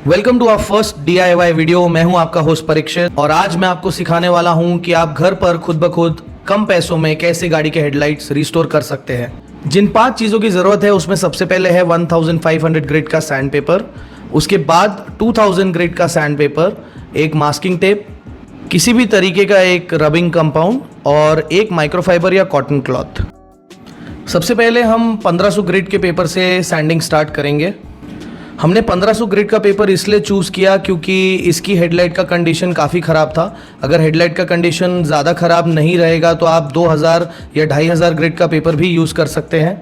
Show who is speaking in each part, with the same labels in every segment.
Speaker 1: Welcome to our first DIY video. मैं हूं आपका होस्ट परीक्षित और आज मैं आपको सिखाने वाला हूं कि आप घर पर खुद ब खुद कम पैसों में कैसे गाड़ी के हेडलाइट्स रिस्टोर कर सकते हैं। जिन 5 चीज़ों की ज़रूरत है उसमें सबसे पहले है 1500 ग्रेड का सैंड पेपर, उसके बाद 2000 ग्रेड का सैंड पेपर, एक मास्किंग टेप, किसी भी तरीके का एक रबिंग कंपाउंड और एक माइक्रोफाइबर या कॉटन क्लॉथ। सबसे पहले हम 1500 ग्रेड के पेपर से सैंडिंग स्टार्ट करेंगे। हमने 1500 ग्रेड का पेपर इसलिए चूज़ किया क्योंकि इसकी हेडलाइट का कंडीशन काफ़ी ख़राब था। अगर हेडलाइट का कंडीशन ज़्यादा ख़राब नहीं रहेगा तो आप 2000 या 2500 ग्रेड का पेपर भी यूज़ कर सकते हैं।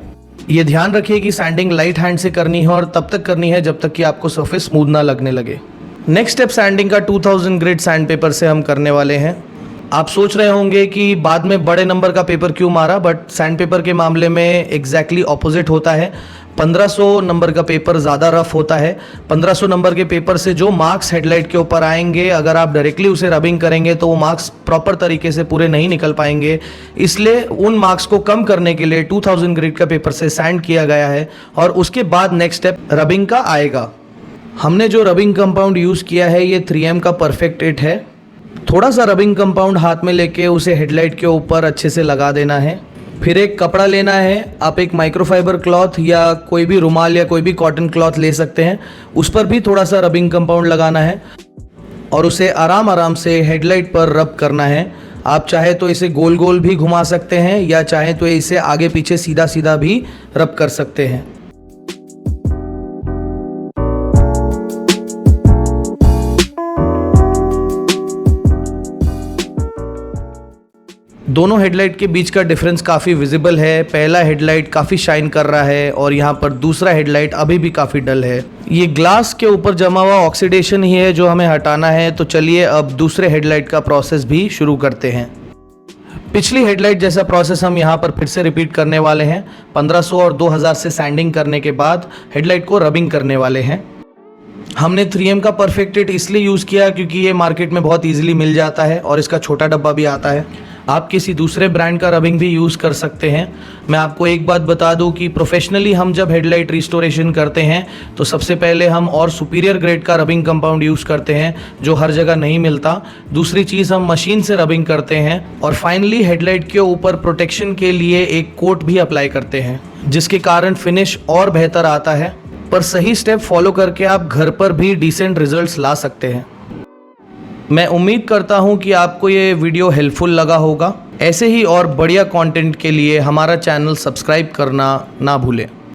Speaker 1: ये ध्यान रखिए कि सैंडिंग लाइट हैंड से करनी है और तब तक करनी है जब तक कि आपको सरफेस स्मूथ ना लगने लगे। नेक्स्ट स्टेप सैंडिंग का 2000 ग्रेड सैंड पेपर से हम करने वाले हैं। आप सोच रहे होंगे कि बाद में बड़े नंबर का पेपर क्यों मारा, बट सैंड पेपर के मामले में एग्जैक्टली ऑपोजिट होता है। 1500 नंबर का पेपर ज़्यादा रफ होता है। 1500 नंबर के पेपर से जो मार्क्स हेडलाइट के ऊपर आएंगे, अगर आप डायरेक्टली उसे रबिंग करेंगे तो वो मार्क्स प्रॉपर तरीके से पूरे नहीं निकल पाएंगे। इसलिए उन मार्क्स को कम करने के लिए 2000 ग्रेड का पेपर से सैंड किया गया है और उसके बाद नेक्स्ट स्टेप रबिंग का आएगा। हमने जो रबिंग कंपाउंड यूज़ किया है ये 3M का परफेक्ट इट है। थोड़ा सा रबिंग कंपाउंड हाथ में लेके उसे हेडलाइट के ऊपर अच्छे से लगा देना है। फिर एक कपड़ा लेना है। आप एक माइक्रोफाइबर क्लॉथ या कोई भी रुमाल या कोई भी कॉटन क्लॉथ ले सकते हैं। उस पर भी थोड़ा सा रबिंग कंपाउंड लगाना है और उसे आराम से हेडलाइट पर रब करना है। आप चाहे तो इसे गोल गोल भी घुमा सकते हैं या चाहे तो इसे आगे पीछे सीधा सीधा भी रब कर सकते हैं। दोनों हेडलाइट के बीच का डिफरेंस काफ़ी विजिबल है। पहला हेडलाइट काफ़ी शाइन कर रहा है और यहाँ पर दूसरा हेडलाइट अभी भी काफ़ी डल है। ये ग्लास के ऊपर जमा हुआ ऑक्सीडेशन ही है जो हमें हटाना है। तो चलिए अब दूसरे हेडलाइट का प्रोसेस भी शुरू करते हैं। पिछली हेडलाइट जैसा प्रोसेस हम यहाँ पर फिर से रिपीट करने वाले हैं। 1500 और 2000 से सैंडिंग करने के बाद हेडलाइट को रबिंग करने वाले हैं। हमने 3M का परफेक्ट इट इसलिए यूज़ किया क्योंकि ये मार्केट में बहुत ईजिली मिल जाता है और इसका छोटा डब्बा भी आता है। आप किसी दूसरे ब्रांड का रबिंग भी यूज़ कर सकते हैं। मैं आपको एक बात बता दूं कि प्रोफेशनली हम जब हेडलाइट रिस्टोरेशन करते हैं तो सबसे पहले हम और सुपीरियर ग्रेड का रबिंग कंपाउंड यूज़ करते हैं जो हर जगह नहीं मिलता। दूसरी चीज़ हम मशीन से रबिंग करते हैं और फाइनली हेडलाइट के ऊपर प्रोटेक्शन के लिए एक कोट भी अप्लाई करते हैं जिसके कारण फिनिश और बेहतर आता है। पर सही स्टेप फॉलो करके आप घर पर भी डिसेंट रिजल्ट्स ला सकते हैं। मैं उम्मीद करता हूं कि आपको ये वीडियो हेल्पफुल लगा होगा। ऐसे ही और बढ़िया कंटेंट के लिए हमारा चैनल सब्सक्राइब करना ना भूलें।